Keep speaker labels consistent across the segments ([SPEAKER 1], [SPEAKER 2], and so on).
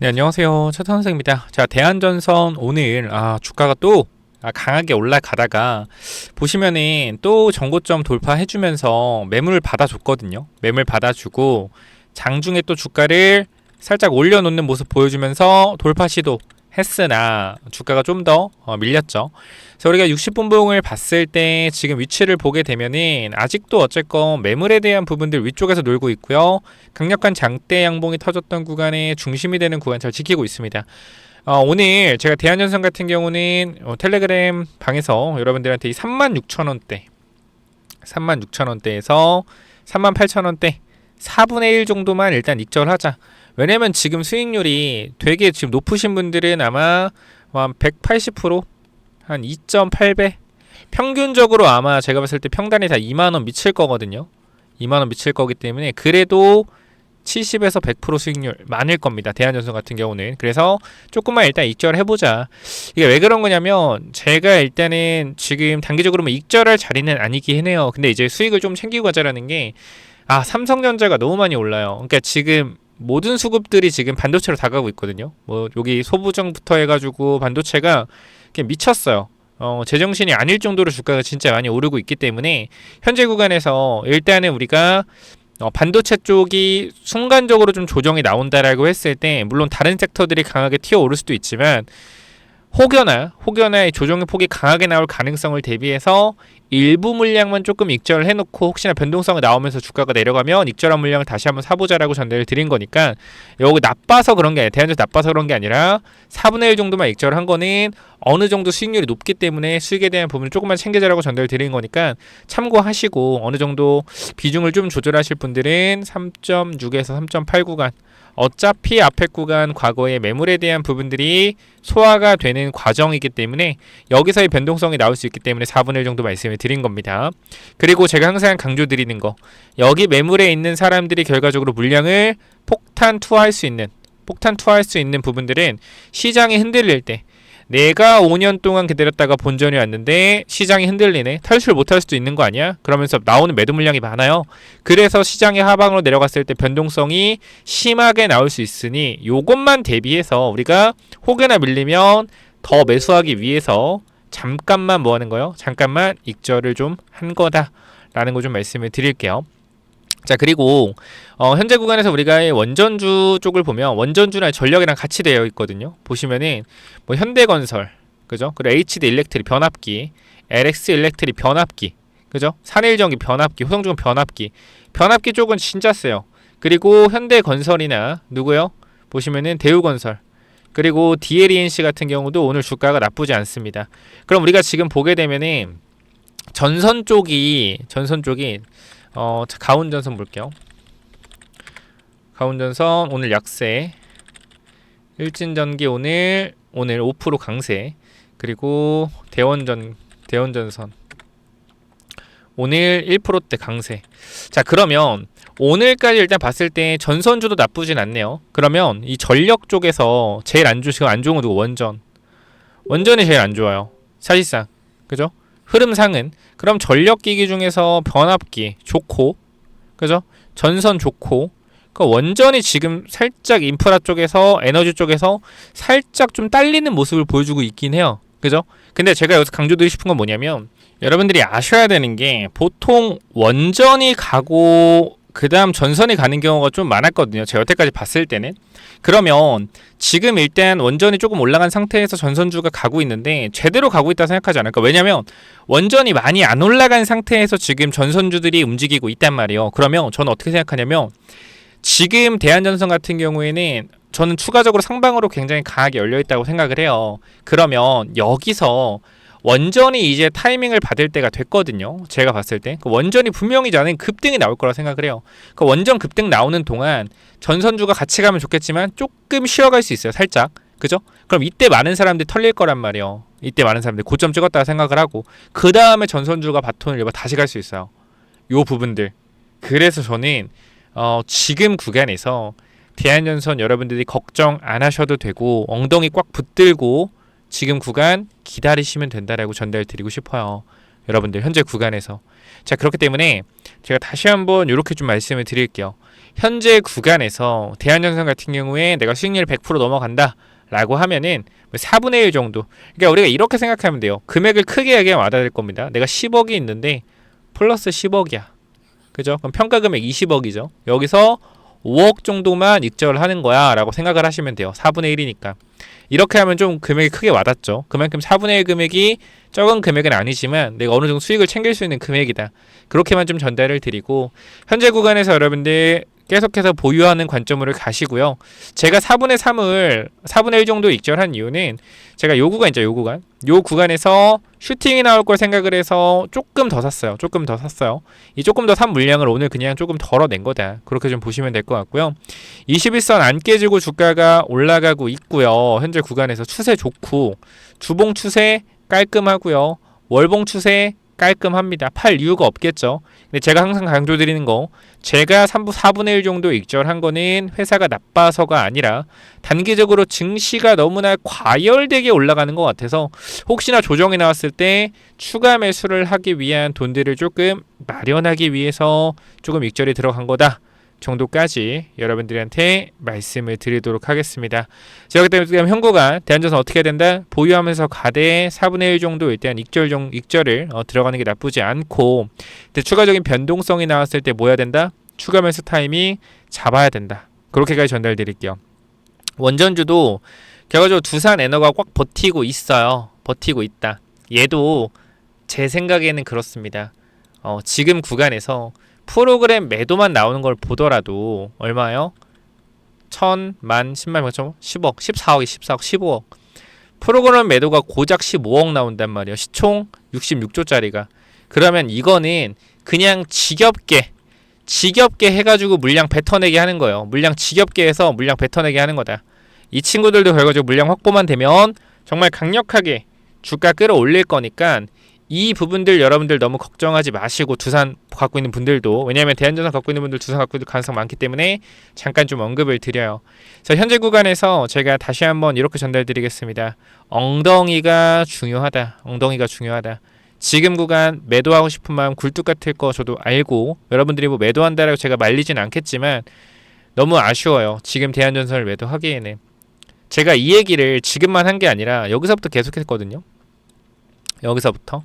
[SPEAKER 1] 네, 안녕하세요. 차탄 선생입니다. 자, 대한전선 오늘 주가가 또 강하게 올라가다가 보시면은 또 전고점 돌파해주면서 매물 받아줬거든요. 매물 받아주고 장중에 또 주가를 살짝 올려놓는 모습 보여주면서 돌파 시도 했으나 주가가 좀 더 밀렸죠. 그래서 우리가 60분봉을 봤을 때 지금 위치를 보게 되면은 아직도 어쨌건 매물에 대한 부분들 위쪽에서 놀고 있고요. 강력한 장대 양봉이 터졌던 구간의 중심이 되는 구간 잘 지키고 있습니다. 오늘 제가 대한전선 같은 경우는 텔레그램 방에서 여러분들한테 이 36,000원대 36,000원대에서 38,000원대 4분의 1 정도만 일단 익절하자. 왜냐면 지금 수익률이 되게 지금 높으신 분들은 아마 한 180%, 한 2.8배 평균적으로 아마 제가 봤을 때 평단이 다 2만원 미칠 거거든요. 2만원 미칠 거기 때문에 그래도 70에서 100% 수익률 많을 겁니다. 대한전선 같은 경우는. 그래서 조금만 일단 익절해보자. 이게 왜 그런 거냐면 제가 일단은 지금 단기적으로 익절할 자리는 아니긴 해요. 근데 이제 수익을 좀 챙기고 가자라는 게 삼성전자가 너무 많이 올라요. 그러니까 지금 모든 수급들이 지금 반도체로 다가가고 있거든요. 뭐 여기 소부정부터 해가지고 반도체가 그냥 미쳤어요. 제정신이 아닐 정도로 주가가 진짜 많이 오르고 있기 때문에 현재 구간에서 일단은 우리가 반도체 쪽이 순간적으로 좀 조정이 나온다라고 했을 때 물론 다른 섹터들이 강하게 튀어오를 수도 있지만 혹여나 조정의 폭이 강하게 나올 가능성을 대비해서 일부 물량만 조금 익절을 해놓고 혹시나 변동성이 나오면서 주가가 내려가면 익절한 물량을 다시 한번 사보자라고 전달을 드린 거니까 여기 나빠서 그런 게 아니라 대한전선 나빠서 그런 게 아니라 4분의 1 정도만 익절을 한 거는 어느 정도 수익률이 높기 때문에 수익에 대한 부분을 조금만 챙겨자라고 전달을 드린 거니까 참고하시고 어느 정도 비중을 좀 조절하실 분들은 3.6에서 3.8 구간 어차피 앞에 구간 과거의 매물에 대한 부분들이 소화가 되는 과정이기 때문에 여기서의 변동성이 나올 수 있기 때문에 4분의 1 정도 말씀을 드린 겁니다. 그리고 제가 항상 강조드리는 거 여기 매물에 있는 사람들이 결과적으로 물량을 폭탄 투하할 수 있는 부분들은 시장이 흔들릴 때 내가 5년 동안 기다렸다가 본전이 왔는데 시장이 흔들리네. 탈출 못할 수도 있는 거 아니야? 그러면서 나오는 매도 물량이 많아요. 그래서 시장의 하방으로 내려갔을 때 변동성이 심하게 나올 수 있으니 요것만 대비해서 우리가 혹여나 밀리면 더 매수하기 위해서 잠깐만 뭐 하는 거요? 잠깐만 익절을 좀 한 거다라는 거 좀 말씀을 드릴게요. 자, 그리고 현재 구간에서 우리가 원전주 쪽을 보면 원전주나 전력이랑 같이 되어 있거든요. 보시면은 뭐 현대건설, 그죠? 그리고 HD 일렉트릭 변압기, LX 일렉트릭 변압기, 그죠? 산일전기 변압기, 호성중은 변압기 쪽은 진짜 세요. 그리고 현대건설이나 누구요? 보시면은 대우건설, 그리고 DLENC 같은 경우도 오늘 주가가 나쁘지 않습니다. 그럼 우리가 지금 보게 되면은 전선 쪽이 가온전선 볼게요. 가온전선 오늘 약세, 일진전기 오늘 5% 강세, 그리고 대원전선 오늘 1%대 강세. 자, 그러면 오늘까지 일단 봤을 때 전선주도 나쁘진 않네요. 그러면 이 전력 쪽에서 제일 지금 안 좋은 건 누구? 원전이 제일 안 좋아요. 사실상. 그죠? 흐름상은. 그럼 전력기기 중에서 변압기 좋고, 그죠? 전선 좋고, 그러니까 원전이 지금 살짝 인프라 쪽에서 에너지 쪽에서 살짝 좀 딸리는 모습을 보여주고 있긴 해요. 그죠? 근데 제가 여기서 강조드리고 싶은 건 뭐냐면 여러분들이 아셔야 되는 게 보통 원전이 가고 그 다음 전선이 가는 경우가 좀 많았거든요. 제가 여태까지 봤을 때는. 그러면 지금 일단 원전이 조금 올라간 상태에서 전선주가 가고 있는데 제대로 가고 있다 생각하지 않을까? 왜냐면 원전이 많이 안 올라간 상태에서 지금 전선주들이 움직이고 있단 말이에요. 그러면 저는 어떻게 생각하냐면 지금 대한전선 같은 경우에는 저는 추가적으로 상방으로 굉장히 강하게 열려있다고 생각을 해요. 그러면 여기서 원전이 이제 타이밍을 받을 때가 됐거든요. 제가 봤을 때 원전이 분명히 저는 급등이 나올 거라 생각을 해요. 원전 급등 나오는 동안 전선주가 같이 가면 좋겠지만 조금 쉬어갈 수 있어요. 살짝. 그죠? 그럼 이때 많은 사람들이 털릴 거란 말이에요. 이때 많은 사람들이 고점 찍었다고 생각을 하고 그 다음에 전선주가 바톤을 이어 다시 갈 수 있어요. 요 부분들. 그래서 저는 지금 구간에서 대한전선 여러분들이 걱정 안 하셔도 되고 엉덩이 꽉 붙들고 지금 구간 기다리시면 된다라고 전달 드리고 싶어요. 여러분들 현재 구간에서. 자, 그렇기 때문에 제가 다시 한번 이렇게 좀 말씀을 드릴게요. 현재 구간에서 대한전선 같은 경우에 내가 수익률 100% 넘어간다 라고 하면은 4분의 1 정도. 그러니까 우리가 이렇게 생각하면 돼요. 금액을 크게 얘기하면 와닿을 겁니다. 내가 10억이 있는데 플러스 10억이야. 그죠? 그럼 평가금액 20억이죠. 여기서 5억 정도만 익절을 하는 거야 라고 생각을 하시면 돼요. 4분의 1이니까. 이렇게 하면 좀 금액이 크게 와닿죠. 그만큼 4분의 1 금액이 적은 금액은 아니지만 내가 어느 정도 수익을 챙길 수 있는 금액이다. 그렇게만 좀 전달을 드리고, 현재 구간에서 여러분들 계속해서 보유하는 관점으로 가시고요. 제가 4분의 3을 4분의 1 정도 익절한 이유는 제가 요 구간 있죠. 요 구간. 요 구간에서 슈팅이 나올 걸 생각을 해서 조금 더 샀어요. 조금 더 샀어요. 이 조금 더 산 물량을 오늘 그냥 조금 덜어낸 거다. 그렇게 좀 보시면 될 것 같고요. 21선 안 깨지고 주가가 올라가고 있고요. 현재 구간에서 추세 좋고, 주봉 추세 깔끔하고요. 월봉 추세 깔끔합니다. 팔 이유가 없겠죠. 근데 제가 항상 강조드리는 거, 제가 4분의 1 정도 익절한 거는 회사가 나빠서가 아니라 단기적으로 증시가 너무나 과열되게 올라가는 것 같아서 혹시나 조정이 나왔을 때 추가 매수를 하기 위한 돈들을 조금 마련하기 위해서 조금 익절이 들어간 거다 정도까지 여러분들한테 말씀을 드리도록 하겠습니다. 자, 그렇기 때문에 현구간 대한전선 어떻게 해야 된다? 보유하면서 가되 4분의 1 정도 일단 익절을 들어가는 게 나쁘지 않고, 근데 추가적인 변동성이 나왔을 때 뭐 해야 된다? 추가 매수 타이밍 잡아야 된다. 그렇게까지 전달 드릴게요. 원전주도 결과적으로 두산에너가 꽉 버티고 있어요. 버티고 있다. 얘도 제 생각에는 그렇습니다. 지금 구간에서 프로그램 매도만 나오는 걸 보더라도 얼마요? 1000, 만, 10만, 10억, 14억이 14억, 15억. 프로그램 매도가 고작 15억 나온단 말이에요. 시총 66조짜리가. 그러면 이거는 그냥 지겹게 해가지고 물량 뱉어내게 하는 거예요. 물량 지겹게 해서 물량 뱉어내게 하는 거다. 이 친구들도 결과적으로 물량 확보만 되면 정말 강력하게 주가 끌어올릴 거니까 이 부분들 여러분들 너무 걱정하지 마시고, 두산 갖고 있는 분들도, 왜냐하면 대한전선 갖고 있는 분들 두산 갖고 있는 가능성 많기 때문에 잠깐 좀 언급을 드려요. 자, 현재 구간에서 제가 다시 한번 이렇게 전달드리겠습니다. 엉덩이가 중요하다. 엉덩이가 중요하다. 지금 구간 매도하고 싶은 마음 굴뚝 같을 거 저도 알고, 여러분들이 뭐 매도한다라고 제가 말리진 않겠지만 너무 아쉬워요. 지금 대한전선을 매도하기에는. 제가 이 얘기를 지금만 한 게 아니라 여기서부터 계속했거든요. 여기서부터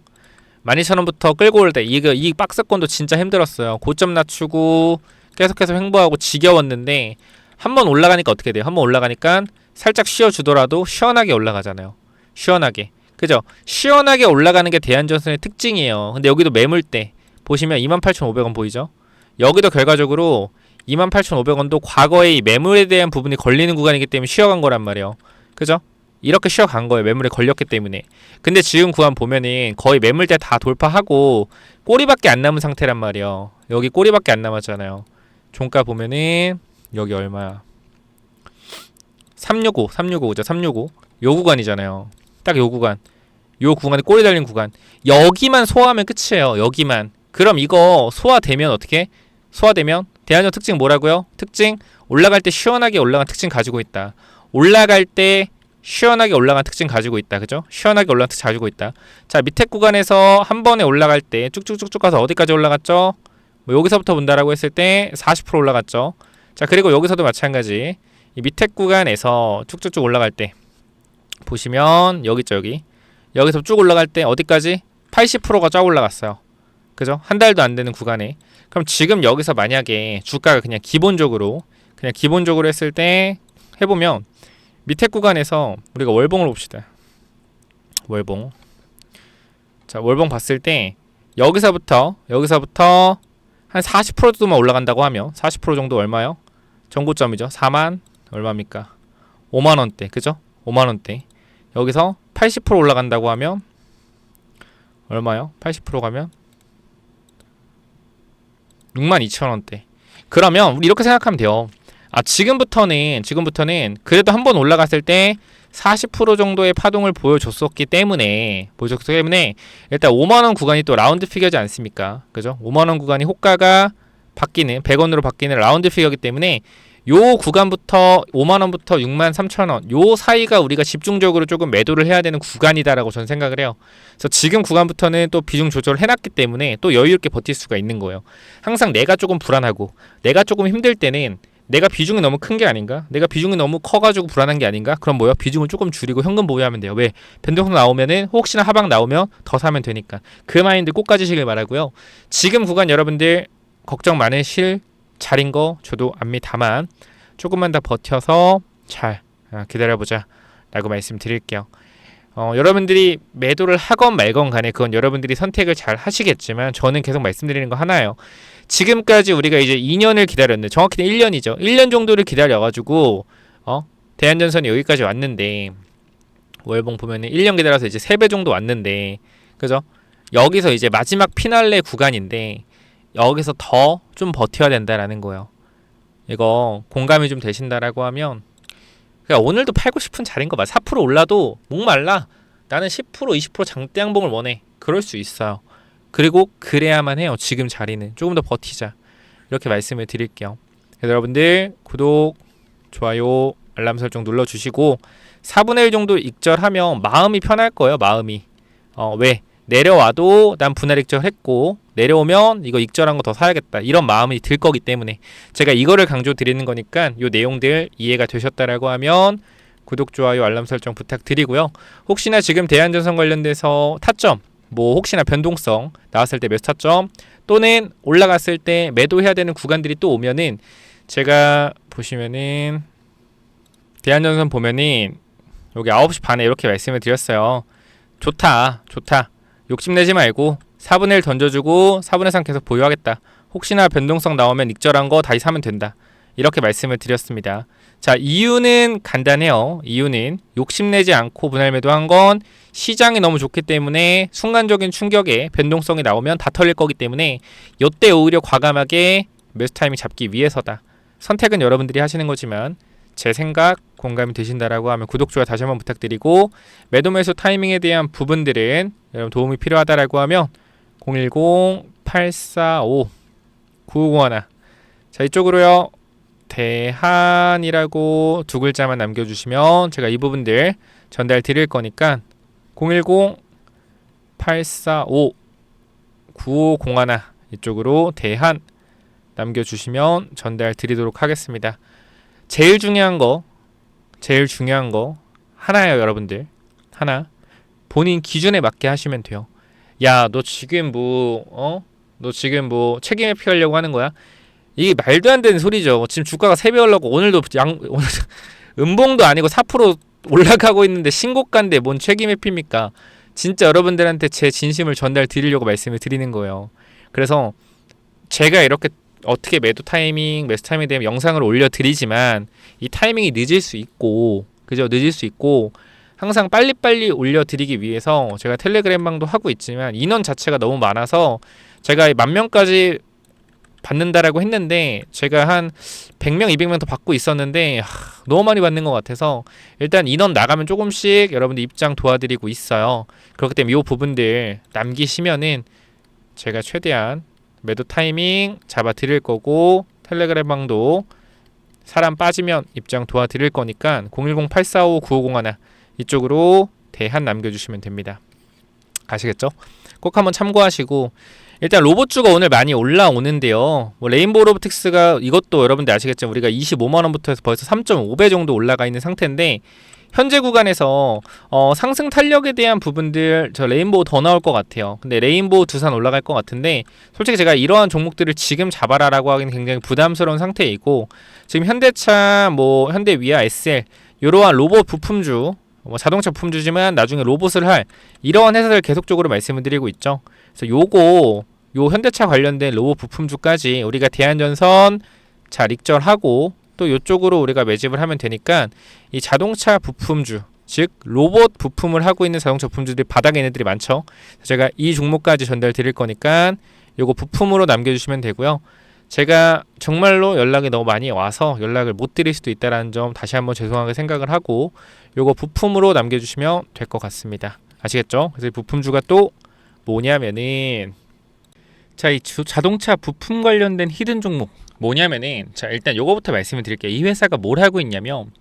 [SPEAKER 1] 12,000원부터 끌고 올 때 이 박스권도 진짜 힘들었어요. 고점 낮추고 계속해서 횡보하고 지겨웠는데 한번 올라가니까 어떻게 돼요? 한번 올라가니까 살짝 쉬어주더라도 시원하게 올라가잖아요. 시원하게. 그죠? 시원하게 올라가는 게 대한전선의 특징이에요. 근데 여기도 매물대 보시면 28,500원 보이죠? 여기도 결과적으로 28,500원도 과거의 매물에 대한 부분이 걸리는 구간이기 때문에 쉬어간 거란 말이에요. 그죠? 이렇게 쉬어간 거예요. 매물에 걸렸기 때문에. 근데 지금 구간 보면은 거의 매물대 다 돌파하고 꼬리밖에 안 남은 상태란 말이에요. 여기 꼬리밖에 안 남았잖아요. 종가 보면은 여기 얼마야? 365죠. 365. 요 구간이잖아요. 딱 요 구간. 요 구간에 꼬리 달린 구간. 여기만 소화하면 끝이에요. 여기만. 그럼 이거 소화되면 어떻게? 소화되면 대한전선 특징 뭐라고요? 특징 올라갈 때 시원하게 올라간 특징 가지고 있다. 올라갈 때 시원하게 올라간 특징 가지고 있다. 그죠? 시원하게 올라간 특징 가지고 있다. 자, 밑에 구간에서 한 번에 올라갈 때 쭉쭉쭉쭉 가서 어디까지 올라갔죠? 뭐 여기서부터 본다라고 했을 때 40% 올라갔죠. 자, 그리고 여기서도 마찬가지. 이 밑에 구간에서 쭉쭉쭉 올라갈 때 보시면 여기 있죠. 여기서 쭉 올라갈 때 어디까지? 80%가 쫙 올라갔어요. 그죠? 한 달도 안 되는 구간에. 그럼 지금 여기서 만약에 주가가 그냥 기본적으로 했을 때 해보면 밑에 구간에서 우리가 월봉을 봅시다. 월봉. 자, 월봉 봤을 때 여기서부터 한 40% 정도만 올라간다고 하면 40% 정도 얼마요? 정고점이죠. 4만 얼마입니까? 5만 원대. 그죠? 5만 원대. 여기서 80% 올라간다고 하면 얼마요? 80% 가면 62,000원대. 그러면 우리 이렇게 생각하면 돼요. 아, 지금부터는 그래도 한번 올라갔을 때 40% 정도의 파동을 보여줬기 때문에 일단 5만원 구간이 또 라운드 피겨지 않습니까? 그죠? 5만원 구간이 호가가 바뀌는 100원으로 바뀌는 라운드 피겨이기 때문에 요 구간부터 5만원부터 63,000원 요 사이가 우리가 집중적으로 조금 매도를 해야 되는 구간이다라고 저는 생각을 해요. 그래서 지금 구간부터는 또 비중 조절을 해놨기 때문에 또 여유있게 버틸 수가 있는 거예요. 항상 내가 조금 불안하고 내가 조금 힘들 때는 내가 비중이 너무 큰 게 아닌가? 내가 비중이 너무 커가지고 불안한 게 아닌가? 그럼 뭐야? 비중을 조금 줄이고 현금 보유하면 돼요. 왜? 변동성 나오면은 혹시나 하방 나오면 더 사면 되니까. 그 마인드 꼭 가지시길 바라고요. 지금 구간 여러분들 걱정 많으실 자린 거 저도 압니다만 조금만 더 버텨서 잘 기다려보자 라고 말씀드릴게요. 여러분들이 매도를 하건 말건 간에 그건 여러분들이 선택을 잘 하시겠지만 저는 계속 말씀드리는 거 하나예요. 지금까지 우리가 이제 2년을 기다렸는데 정확히는 1년이죠. 1년 정도를 기다려가지고 대한전선이 여기까지 왔는데 월봉 보면은 1년 기다려서 이제 3배 정도 왔는데 그죠? 여기서 이제 마지막 피날레 구간인데 여기서 더 좀 버텨야 된다라는 거예요. 이거 공감이 좀 되신다라고 하면 그러니까 오늘도 팔고 싶은 자리인 거 봐. 4% 올라도 목말라. 나는 10% 20% 장대 양봉을 원해. 그럴 수 있어요. 그리고 그래야만 해요. 지금 자리는 조금 더 버티자. 이렇게 말씀을 드릴게요. 그래서 여러분들 구독, 좋아요, 알람 설정 눌러주시고 4분의 1 정도 익절하면 마음이 편할 거예요. 마음이. 왜? 내려와도 난 분할 익절했고 내려오면 이거 익절한 거 더 사야겠다 이런 마음이 들 거기 때문에 제가 이거를 강조 드리는 거니까 요 내용들 이해가 되셨다라고 하면 구독, 좋아요, 알람 설정 부탁드리고요. 혹시나 지금 대한전선 관련돼서 타점 뭐 혹시나 변동성 나왔을 때 매수 타점 또는 올라갔을 때 매도해야 되는 구간들이 또 오면은 제가 보시면은 대한전선 보면은 여기 9시 반에 이렇게 말씀을 드렸어요. 좋다 욕심내지 말고 4분의 1 던져주고 4분의 3 계속 보유하겠다. 혹시나 변동성 나오면 익절한 거 다시 사면 된다. 이렇게 말씀을 드렸습니다. 자, 이유는 간단해요. 이유는 욕심내지 않고 분할 매도한 건 시장이 너무 좋기 때문에 순간적인 충격에 변동성이 나오면 다 털릴 거기 때문에 이때 오히려 과감하게 매수 타이밍 잡기 위해서다. 선택은 여러분들이 하시는 거지만 제 생각 공감이 되신다라고 하면 구독, 좋아요 다시 한번 부탁드리고 매도 매수 타이밍에 대한 부분들은 여러분 도움이 필요하다라고 하면 010-845-9501 자 이쪽으로요 대한이라고 두 글자만 남겨주시면 제가 이 부분들 전달 드릴 거니까 010-845-9501 이쪽으로 대한 남겨주시면 전달 드리도록 하겠습니다. 제일 중요한 거 하나예요. 여러분들 하나 본인 기준에 맞게 하시면 돼요. 야 너 지금 너 지금 뭐 책임 회피하려고 하는 거야? 이게 말도 안 되는 소리죠. 지금 주가가 3배 올라고 오늘 음봉도 아니고 4% 올라가고 있는데 신고가인데 뭔 책임 회피입니까? 진짜 여러분들한테 제 진심을 전달 드리려고 말씀을 드리는 거예요. 그래서 제가 이렇게 어떻게 매도 타이밍, 매수 타이밍에 대한 영상을 올려드리지만 이 타이밍이 늦을 수 있고 그죠? 늦을 수 있고 항상 빨리빨리 올려드리기 위해서 제가 텔레그램방도 하고 있지만 인원 자체가 너무 많아서 제가 10,000명까지 받는다라고 했는데 제가 한 100명, 200명 더 받고 있었는데 너무 많이 받는 것 같아서 일단 인원 나가면 조금씩 여러분들 입장 도와드리고 있어요. 그렇기 때문에 이 부분들 남기시면은 제가 최대한 매도 타이밍 잡아 드릴 거고 텔레그램 방도 사람 빠지면 입장 도와드릴 거니까 010-845-9501 이쪽으로 대한 남겨주시면 됩니다. 아시겠죠? 꼭 한번 참고하시고 일단 로봇주가 오늘 많이 올라오는데요. 뭐 레인보우 로보틱스가 이것도 여러분들 아시겠죠? 우리가 25만원부터 해서 벌써 3.5배 정도 올라가 있는 상태인데 현재 구간에서 상승 탄력에 대한 부분들 저 레인보우 더 나올 것 같아요. 근데 레인보우 두산 올라갈 것 같은데 솔직히 제가 이러한 종목들을 지금 잡아라라고 하기는 굉장히 부담스러운 상태이고 지금 현대차, 뭐 현대위아, SL 이러한 로봇 부품주 뭐 자동차 부품주지만 나중에 로봇을 할 이러한 회사들 계속적으로 말씀을 드리고 있죠. 그래서 요 현대차 관련된 로봇 부품주까지 우리가 대한전선 잘 익절하고 또 이쪽으로 우리가 매집을 하면 되니까 이 자동차 부품주 즉 로봇 부품을 하고 있는 자동차 부품주들이 바닥에 있는 애들이 많죠. 제가 이 종목까지 전달 드릴 거니까 요거 부품으로 남겨주시면 되고요. 제가 정말로 연락이 너무 많이 와서 연락을 못 드릴 수도 있다는 점 다시 한번 죄송하게 생각을 하고 요거 부품으로 남겨주시면 될 것 같습니다. 아시겠죠? 그래서 부품주가 또 뭐냐면은 자, 이 자동차 부품 관련된 히든 종목 뭐냐면은, 자, 일단 요거부터 말씀을 드릴게요. 이 회사가 뭘 하고 있냐면,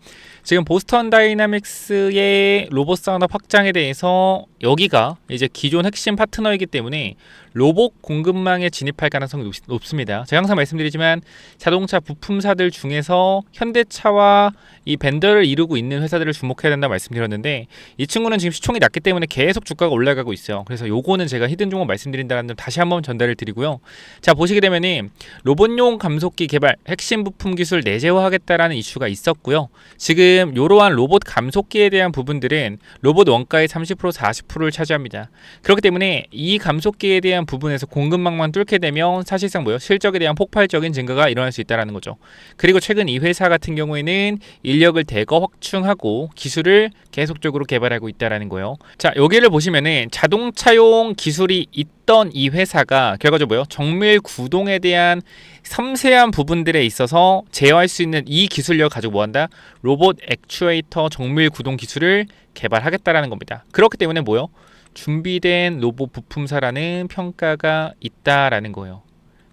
[SPEAKER 1] 지금 보스턴 다이나믹스의 로봇 산업 확장에 대해서 여기가 이제 기존 핵심 파트너이기 때문에 로봇 공급망에 진입할 가능성이 높습니다. 제가 항상 말씀드리지만 자동차 부품사들 중에서 현대차와 이 벤더를 이루고 있는 회사들을 주목해야 된다 말씀드렸는데, 이 친구는 지금 시총이 낮기 때문에 계속 주가가 올라가고 있어요. 그래서 요거는 제가 히든 종목 말씀드린다는 점 다시 한번 전달을 드리고요. 자, 보시게 되면은 로봇용 감속기 개발, 핵심 부품 기술 내재화하겠다라는 이슈가 있었고요. 지금 이러한 로봇 감속기에 대한 부분들은 로봇 원가의 30% 40%를 차지합니다. 그렇기 때문에 이 감속기에 대한 부분에서 공급망만 뚫게 되면 사실상 뭐요? 실적에 대한 폭발적인 증가가 일어날 수 있다는 거죠. 그리고 최근 이 회사 같은 경우에는 인력을 대거 확충하고 기술을 계속적으로 개발하고 있다는 거예요. 자, 여기를 보시면은 자동차용 기술이 있던 이 회사가 결과적으로 뭐요? 정밀 구동에 대한 섬세한 부분들에 있어서 제어할 수 있는 이 기술력을 가지고 뭐한다? 로봇 액추에이터 정밀 구동 기술을 개발하겠다라는 겁니다. 그렇기 때문에 뭐요? 준비된 로봇 부품사라는 평가가 있다라는 거예요.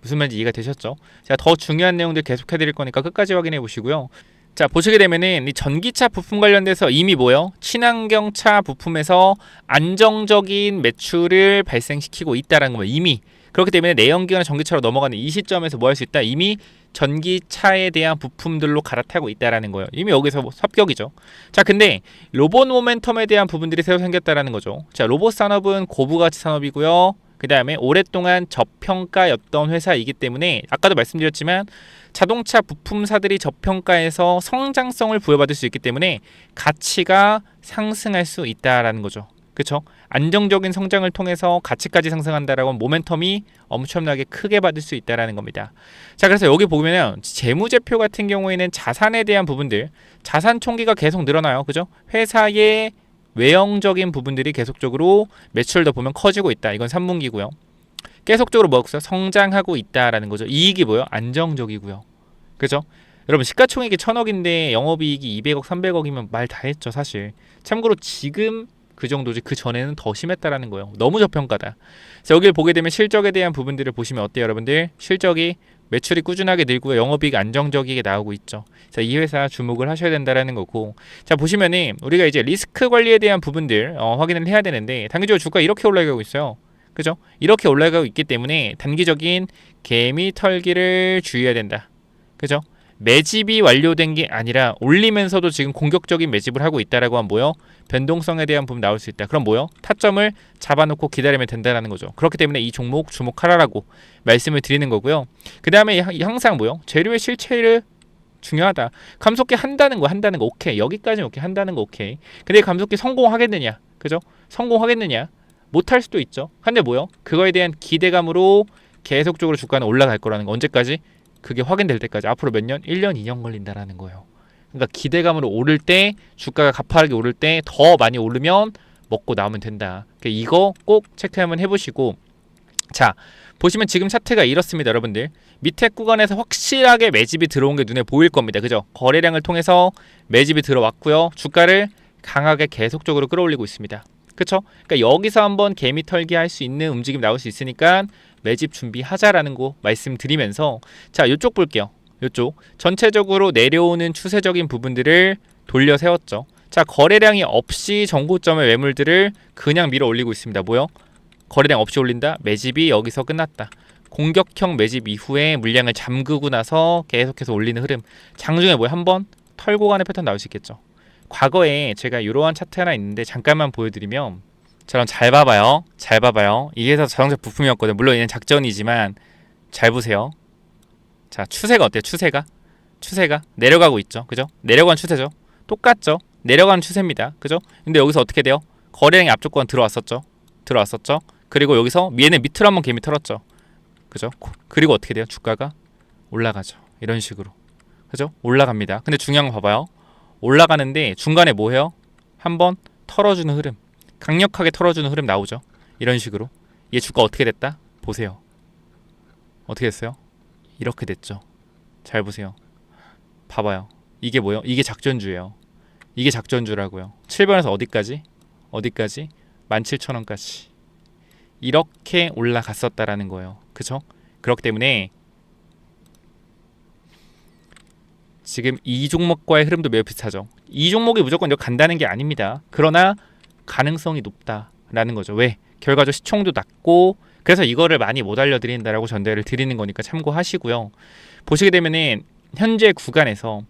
[SPEAKER 1] 무슨 말인지 이해가 되셨죠? 제가 더 중요한 내용들 계속 해드릴 거니까 끝까지 확인해 보시고요. 자, 보시게 되면은 이 전기차 부품 관련돼서 이미 뭐요? 친환경차 부품에서 안정적인 매출을 발생시키고 있다라는 거예요. 이미. 그렇기 때문에 내연기관 전기차로 넘어가는 이 시점에서 뭐 할 수 있다? 이미 전기차에 대한 부품들로 갈아타고 있다라는 거예요. 이미 여기서 뭐 합격이죠. 자, 근데 로봇 모멘텀에 대한 부분들이 새로 생겼다라는 거죠. 자, 로봇 산업은 고부가치 산업이고요. 그 다음에 오랫동안 저평가였던 회사이기 때문에 아까도 말씀드렸지만 자동차 부품사들이 저평가에서 성장성을 부여받을 수 있기 때문에 가치가 상승할 수 있다라는 거죠. 그렇죠? 안정적인 성장을 통해서 가치까지 상승한다라고 하면 모멘텀이 엄청나게 크게 받을 수 있다라는 겁니다. 자, 그래서 여기 보면은 재무제표 같은 경우에는 자산에 대한 부분들, 자산 총기가 계속 늘어나요. 그죠? 회사의 외형적인 부분들이 계속적으로 매출도 보면 커지고 있다. 이건 3분기고요. 계속적으로 뭐였어요? 성장하고 있다라는 거죠. 이익이 뭐요? 안정적이고요. 그죠? 여러분 시가총액이 1000억인데 영업이익이 200억, 300억이면 말 다 했죠, 사실. 참고로 지금 그 정도지 그 전에는 더 심했다라는 거예요. 너무 저평가다. 그래서 여기를 보게 되면 실적에 대한 부분들을 보시면 어때요, 여러분들? 실적이 매출이 꾸준하게 늘고요. 영업이익 안정적이게 나오고 있죠. 자, 이 회사 주목을 하셔야 된다라는 거고. 자, 보시면은 우리가 이제 리스크 관리에 대한 부분들 확인을 해야 되는데 단기적으로 주가 이렇게 올라가고 있어요. 그죠? 이렇게 올라가고 있기 때문에 단기적인 개미 털기를 주의해야 된다. 그죠? 매집이 완료된 게 아니라 올리면서도 지금 공격적인 매집을 하고 있다라고 하면 뭐요? 변동성에 대한 부분 나올 수 있다. 그럼 뭐요? 타점을 잡아놓고 기다리면 된다라는 거죠. 그렇기 때문에 이 종목 주목하라라고 말씀을 드리는 거고요. 그 다음에 항상 뭐요? 재료의 실체를 중요하다. 감속기 한다는 거 오케이. 여기까지 오케이. 한다는 거 오케이. 근데 감속기 성공하겠느냐? 그죠? 성공하겠느냐? 못할 수도 있죠. 근데 뭐요? 그거에 대한 기대감으로 계속적으로 주가는 올라갈 거라는 거. 언제까지? 그게 확인될 때까지. 앞으로 몇 년? 1년, 2년 걸린다라는 거예요. 그러니까 기대감으로 오를 때, 주가가 가파르게 오를 때 더 많이 오르면 먹고 나오면 된다. 그러니까 이거 꼭 체크 한번 해보시고. 자, 보시면 지금 차트가 이렇습니다, 여러분들. 밑에 구간에서 확실하게 매집이 들어온 게 눈에 보일 겁니다. 그죠? 거래량을 통해서 매집이 들어왔고요. 주가를 강하게 계속적으로 끌어올리고 있습니다. 그쵸? 그러니까 여기서 한번 개미 털기 할 수 있는 움직임 나올 수 있으니까 매집 준비하자라는 거 말씀드리면서, 자, 이쪽 볼게요. 이쪽 전체적으로 내려오는 추세적인 부분들을 돌려 세웠죠. 자, 거래량이 없이 정고점의 매물들을 그냥 밀어 올리고 있습니다. 뭐요? 거래량 없이 올린다? 매집이 여기서 끝났다. 공격형 매집 이후에 물량을 잠그고 나서 계속해서 올리는 흐름. 장중에 뭐야? 한번 털고 가는 패턴 나올 수 있겠죠. 과거에 제가 이러한 차트 하나 있는데 잠깐만 보여드리면, 저랑 잘 봐봐요. 잘 봐봐요. 이게 회사 자동차 부품이었거든요. 물론 얘는 작전이지만 잘 보세요. 자, 추세가 어때요? 추세가 내려가고 있죠. 그죠? 내려가는 추세죠. 똑같죠? 내려가는 추세입니다. 그죠? 근데 여기서 어떻게 돼요? 거래량이 앞쪽 구간 들어왔었죠. 그리고 여기서 얘는 밑으로 한번 개미 털었죠. 그죠? 그리고 어떻게 돼요? 주가가 올라가죠. 이런 식으로. 그죠? 올라갑니다. 근데 중요한 거 봐봐요. 올라가는데 중간에 뭐 해요? 한번 털어주는 흐름, 강력하게 털어주는 흐름 나오죠. 이런 식으로. 얘 주가 어떻게 됐다? 보세요. 어떻게 됐어요? 이렇게 됐죠. 잘 보세요. 봐봐요. 이게 뭐예요? 이게 작전주예요. 이게 작전주라고요. 7번에서 어디까지? 17,000원까지. 이렇게 올라갔었다라는 거예요. 그쵸? 그렇기 때문에 지금 이 종목과의 흐름도 매우 비슷하죠. 이 종목이 무조건 이렇게 간다는 게 아닙니다. 그러나 가능성이 높다라는 거죠. 왜? 결과적 시총도 낮고 그래서 이거를 많이 못 알려드린다라고 전달을 드리는 거니까 참고하시고요. 보시게 되면은 현재 구간에서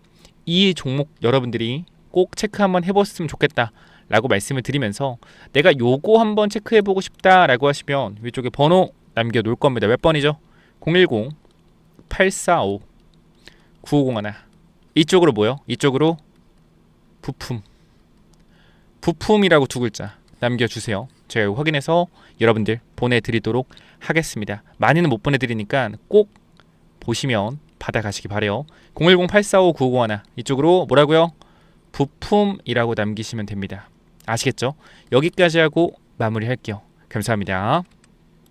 [SPEAKER 1] 이 종목 여러분들이 꼭 체크 한번 해봤으면 좋겠다라고 말씀을 드리면서 내가 요거 한번 체크해보고 싶다라고 하시면 위쪽에 번호 남겨놓을 겁니다. 몇 번이죠? 010-845-9501 이쪽으로 뭐요? 이쪽으로 부품이라고 두 글자 남겨주세요. 제가 확인해서 여러분들 보내드리도록 하겠습니다. 많이는 못 보내드리니까 꼭 보시면 받아가시기 바래요. 010-845-9501 이쪽으로 뭐라고요? 부품이라고 남기시면 됩니다. 아시겠죠? 여기까지 하고 마무리할게요. 감사합니다.